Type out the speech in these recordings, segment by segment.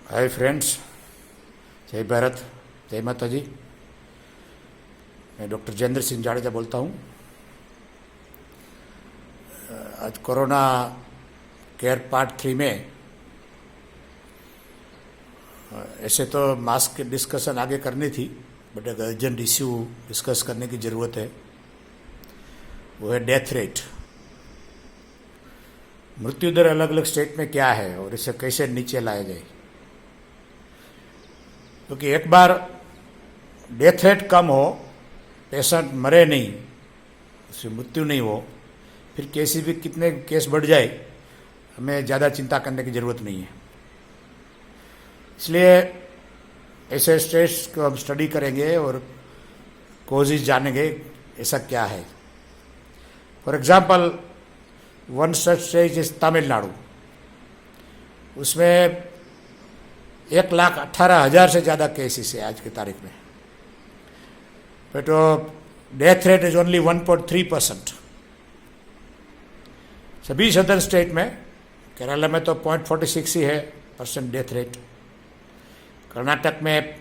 Hi friends, जय भारत, जय माता जी। मैं डॉक्टर जयेंद्र सिंह जाडेजा बोलता हूँ। आज कोरोना केयर पार्ट 3 में ऐसे तो मास्क की डिस्कशन आगे करनी थी, बट एक अर्जेंट इश्यू डिस्कस करने की ज़रूरत है। वो है डेथ रेट। मृत्यु दर अलग अलग स्टेट में क्या है और इसे कैसे नीचे लाया जाए, क्योंकि एक बार डेथ रेट कम हो, पेशेंट मरे नहीं, उसकी मृत्यु नहीं हो, फिर कैसे भी कितने केस बढ़ जाए हमें ज़्यादा चिंता करने की ज़रूरत नहीं है। इसलिए ऐसे स्टेट्स को हम स्टडी करेंगे और कोजेज जानेंगे ऐसा क्या है। For example, one such state is Tamil Nadu. उसमें 1,18,000 से ज़्यादा केसेस है आज की तारीख में, but death rate is only 1.3%। सभी सदर्न स्टेट में, केरला में तो 0.46 ही है परसेंट डेथ रेट, कर्नाटक में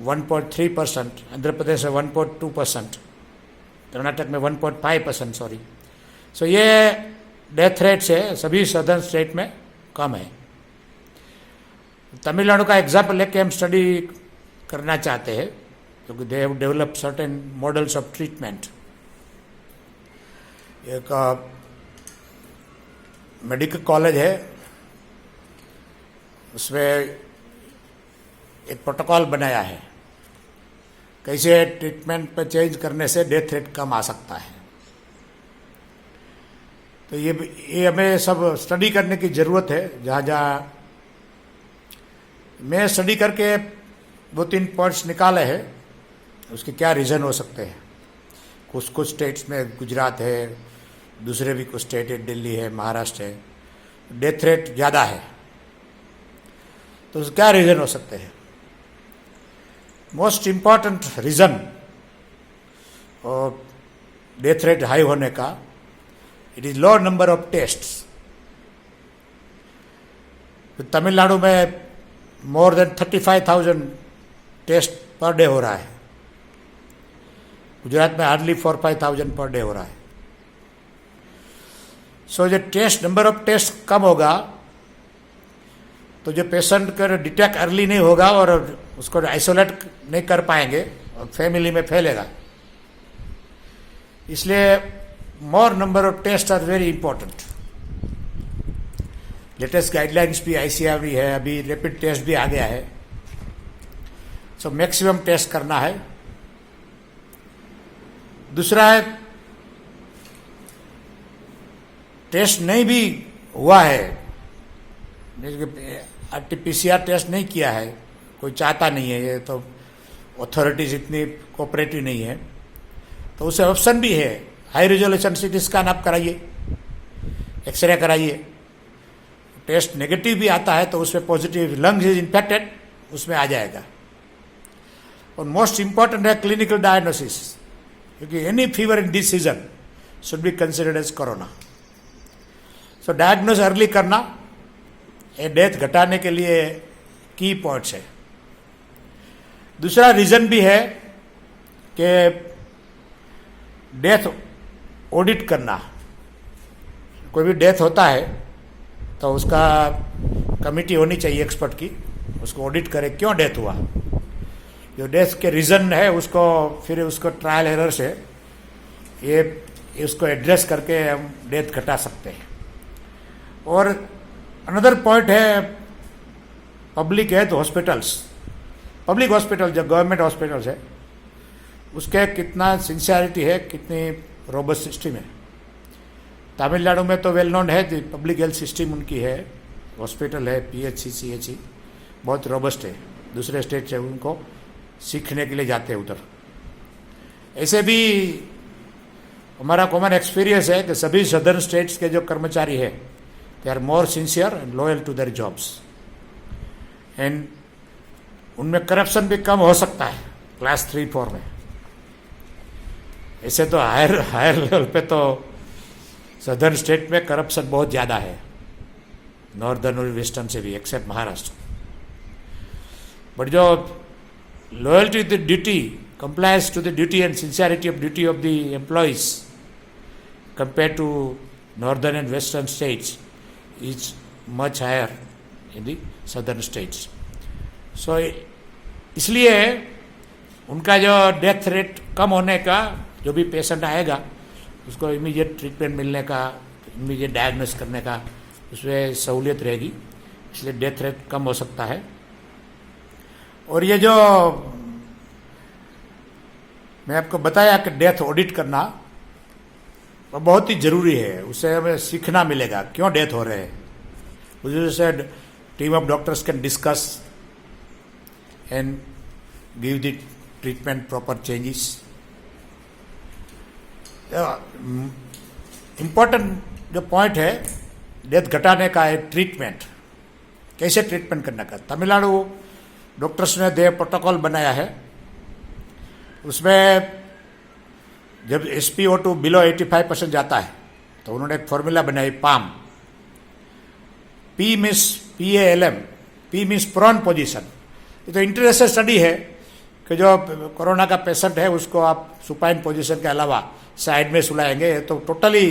1.3%, आंध्र प्रदेश में 1.2%, कर्नाटक में 1.5%, सॉरी। सो ये डेथ रेट से सभी सदर्न स्टेट में कम है। तमिलनाडु का एग्जाम्पल लेके हम स्टडी करना चाहते हैं, क्योंकि they have develop certain models of treatment. एक मेडिकल कॉलेज है, उसमें एक प्रोटोकॉल बनाया है कैसे ट्रीटमेंट पर चेंज करने से डेथ रेट कम आ सकता है। तो ये हमें सब स्टडी करने की ज़रूरत है। जहाँ जहाँ मैं स्टडी करके 2-3 पॉइंट्स निकाले हैं, उसके क्या रीज़न हो सकते हैं। कुछ स्टेट्स में, गुजरात है, दूसरे भी कुछ स्टेट है, दिल्ली है, महाराष्ट्र है, डेथ रेट ज़्यादा है, तो उसके क्या रीज़न हो सकते हैं। मोस्ट इम्पॉर्टेंट रीज़न और डेथ रेट हाई होने का, it is low number of tests. Tamil Nadu में more than 35,000 test per day हो रहा है, गुजरात में हार्डली 4-5,000 पर डे हो रहा है। सो जो टेस्ट, नंबर ऑफ टेस्ट कम होगा तो जो पेशेंट का डिटेक्ट अर्ली नहीं होगा और उसको आइसोलेट नहीं कर पाएंगे और फैमिली में फैलेगा। इसलिए more number of test are very important. Latest guidelines भी ICMR है, अभी रैपिड टेस्ट भी आ गया है। सो मैक्सिमम टेस्ट करना है। दूसरा है, टेस्ट नहीं भी हुआ है, RT-PCR टेस्ट नहीं किया है, कोई चाहता नहीं है, ये तो अथॉरिटीज इतनी कोऑपरेटिव नहीं है, तो उसे ऑप्शन भी है। हाई रिजोल्यूशन CT स्कैन आप कराइए, एक्सरे कराइए। टेस्ट नेगेटिव भी आता है तो उसमें पॉजिटिव, लंग्स इज इन्फेक्टेड, उसमें आ जाएगा। और मोस्ट इंपॉर्टेंट है क्लिनिकल डायग्नोसिस, क्योंकि any fever in this season should be considered as corona. So diagnose early करना, ये डेथ घटाने के लिए की पॉइंट्स है। दूसरा रीज़न भी है कि डेथ ऑडिट करना। कोई भी डेथ होता है तो उसका कमिटी होनी चाहिए एक्सपर्ट की, उसको ऑडिट करे क्यों डेथ हुआ, जो डेथ के रीज़न है उसको फिर उसको ट्रायल एरर से ये उसको एड्रेस करके हम डेथ घटा सकते हैं। और अनदर पॉइंट है public health hospitals. Public hospital जो गवर्नमेंट हॉस्पिटल्स है, उसके कितना सिंसियरिटी है, कितनी रोबस्ट सिस्टम है। तमिलनाडु में तो वेल नोन है, पब्लिक हेल्थ सिस्टम उनकी है, हॉस्पिटल है, PHC CHC बहुत रोबस्ट है। दूसरे स्टेट से उनको सीखने के लिए जाते हैं उधर। ऐसे भी हमारा कॉमन एक्सपीरियंस है कि सभी सदर्न स्टेट्स के जो कर्मचारी है, they are more sincere and loyal to their jobs, and उनमें करप्शन भी कम हो सकता है क्लास 3-4 में। ऐसे तो हायर लेवल पे तो सदर्न स्टेट में करप्शन बहुत ज़्यादा है, नॉर्दर्न और वेस्टर्न से भी, एक्सेप्ट महाराष्ट्र। बट जो loyalty to the duty, compliance to the duty and sincerity of duty of the employees compared to northern and western states is much higher in the southern states. So इसलिए उनका जो death rate कम होने का, जो भी patient आएगा उसको immediate treatment मिलने का, इमीडिएट डायग्नोस करने का उसमें सहूलियत रहेगी, इसलिए डेथ रेट कम हो सकता है. और ये जो मैं आपको बताया कि डेथ ऑडिट करना वो बहुत ही ज़रूरी है, उससे हमें सीखना मिलेगा क्यों डेथ हो रहे हैं. उस से team of doctors can discuss and give the treatment proper changes. Important जो पॉइंट है डेथ घटाने का है ट्रीटमेंट, कैसे ट्रीटमेंट करने का. तमिलनाडु डॉक्टर्स ने दे प्रोटोकॉल बनाया है, उसमें जब SpO2 बिलो 85% जाता है तो उन्होंने एक फॉर्मूला बनाई palm. P means PALM, P means prone position. ये तो इंटरेस्टेड स्टडी है कि जो कोरोना का पेशेंट है उसको आप सुपाइन पोजीशन के अलावा साइड में सुलाएंगे, तो टोटली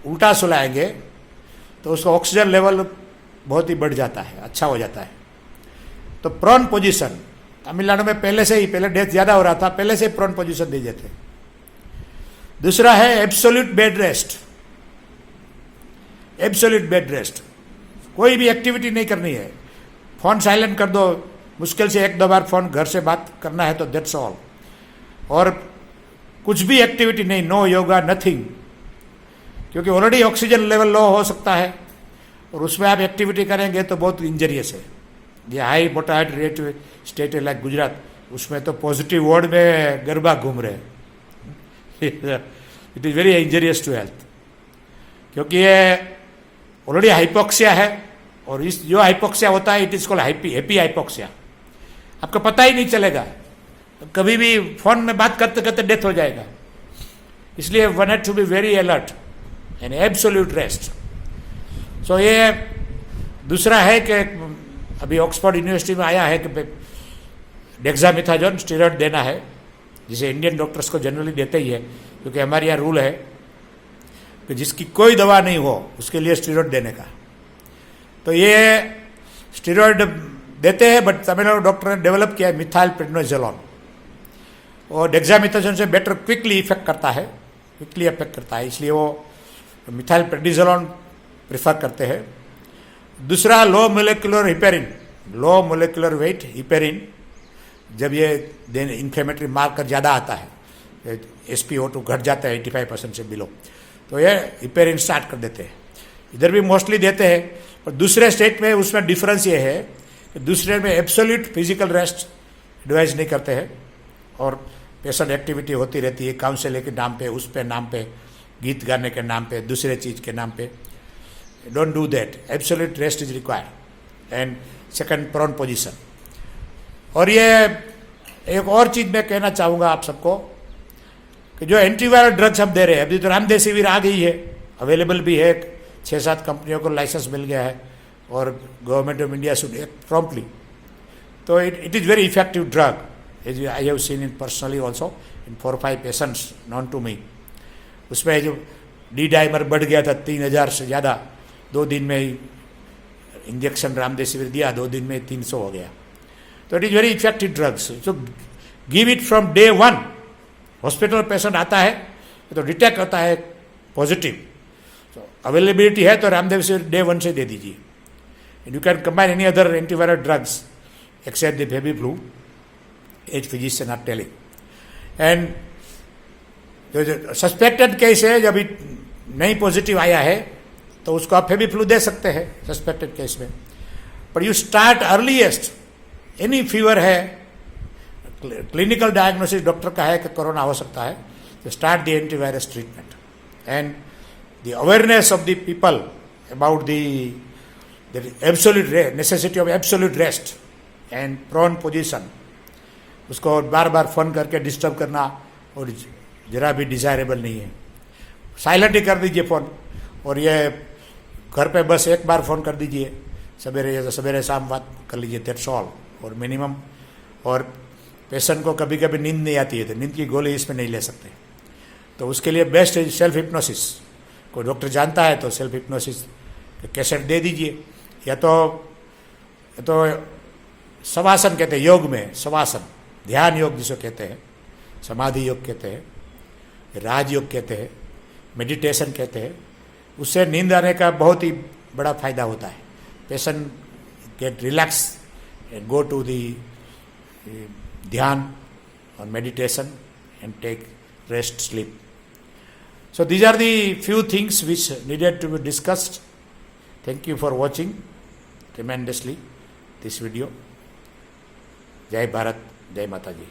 उल्टा सुलाएंगे तो उसका ऑक्सीजन लेवल बहुत ही बढ़ जाता है, अच्छा हो जाता है. तो प्रॉन पोजीशन तमिलनाडु में पहले डेथ ज़्यादा हो रहा था, पहले से प्रोन पोजीशन दे देते. दूसरा है absolute bed rest. Absolute bed rest, कोई भी एक्टिविटी नहीं करनी है, फोन साइलेंट कर दो, मुश्किल से 1-2 बार फोन घर से बात करना है तो दैट्स ऑल. और कुछ भी एक्टिविटी नहीं, नो योगा, नथिंग, क्योंकि ऑलरेडी ऑक्सीजन लेवल लो हो सकता है और उसमें आप एक्टिविटी करेंगे तो बहुत इंजरियस है. ये हाई मोर्टालिटी रेट स्टेट है लाइक गुजरात, उसमें तो पॉजिटिव वार्ड में गरबा घूम रहे हैं. It is very injurious to health, क्योंकि ये ऑलरेडी हाइपोक्सिया है. और इस जो हाइपोक्सिया होता है it is called happy hypoxia. आपको पता ही नहीं चलेगा, कभी भी फोन में बात करते करते डेथ हो जाएगा. इसलिए one had to be very alert and absolute rest. So ये दूसरा है कि अभी ऑक्सफोर्ड यूनिवर्सिटी में आया है कि डेक्सामेथासोन स्टेरॉइड देना है, जिसे इंडियन डॉक्टर्स को जनरली देते ही है, क्योंकि हमारे यहाँ रूल है कि जिसकी कोई दवा नहीं हो उसके लिए स्टेरॉइड देने का. तो ये स्टेरॉइड देते हैं, बट तमिलनाडु डॉक्टर ने डेवलप किया है मिथाइल प्रेडनिसोलोन, और डेक्सामेथासोन से बेटर क्विकली इफेक्ट करता है, इसलिए वो मिथाइल प्रेडनिसोलोन प्रेफर करते हैं. दूसरा लो मोलेकुलर हिपेरिन, लो मोलेकुलर वेट हिपेरिन, जब ये इन्फ्लेमेटरी मार्कर ज़्यादा आता है, SpO2 घट जाता है 85% से बिलो, तो ये हिपेरिन स्टार्ट कर देते हैं. इधर भी मोस्टली देते हैं, पर दूसरे स्टेट में उसमें डिफरेंस ये है कि दूसरे में एब्सोल्यूट फिजिकल रेस्ट एडवाइज नहीं करते हैं, और पेशेंट एक्टिविटी होती रहती है काउंसलिंग के नाम पे, उस पे नाम पे, गीत गाने के नाम पे, दूसरे चीज़ के नाम पे. Don't do that. Absolute rest is required. And second, prone position. और ये एक और चीज़ मैं कहना चाहूँगा आप सबको कि जो एंटीवायरल ड्रग्स हम दे रहे हैं, अभी तो रामदेसिविर आ गई है, अवेलेबल भी है, 6-7 कंपनियों को लाइसेंस मिल गया है, और government of India should act promptly. तो it is very effective drug, as I have seen in personally also in 4-5 patients known to me. उसमें जो डी डाइमर बढ़ गया था 3000 से ज़्यादा, 2 दिन में ही इंजेक्शन रामदेसिविर दिया, 2 दिन में 300 हो गया. तो it is very effective drugs. So give it from day 1. Hospital patient आता है तो डिटेक्ट होता है पॉजिटिव, तो अवेलेबिलिटी है तो रामदेसिविर डे 1 से दे दीजिए. And you can combine any other antiviral drugs except the baby flu, as physician are telling. And जो सस्पेक्टेड केस है, जब नहीं पॉजिटिव आया है तो उसको आप फेबी फ्लू दे सकते हैं सस्पेक्टेड केस में. पर you start earliest, any fever है, क्लिनिकल डायग्नोसिस डॉक्टर का है कि कोरोना हो सकता है, तो start the antivirus treatment. And the awareness of the people about the absolute necessity of absolute rest and prone position, उसको बार बार फोन करके डिस्टर्ब करना और जरा भी डिजायरेबल नहीं है. साइलेंट ही कर दीजिए फ़ोन, और ये घर पे बस एक बार फ़ोन कर दीजिए, सवेरे शाम बात कर लीजिए, दैट्स ऑल. और मिनिमम, और पेशेंट को कभी कभी नींद नहीं आती है तो नींद की गोली इसमें नहीं ले सकते, तो उसके लिए बेस्ट है सेल्फ हिप्नोसिस। कोई डॉक्टर जानता है तो सेल्फ हिप्नोसिस कैसेट दे दीजिए, या तो शवासन कहते हैं योग में, शवासन ध्यान योग जिसको कहते हैं, समाधि योग कहते हैं, राजयोग कहते हैं, मेडिटेशन कहते हैं, उससे नींद आने का बहुत ही बड़ा फायदा होता है। Patient get relax and go to the dhyan और meditation and take rest, sleep. So these are the few things which needed to be discussed. Thank you for watching tremendously this video. Jai Bharat, Jai Mataji.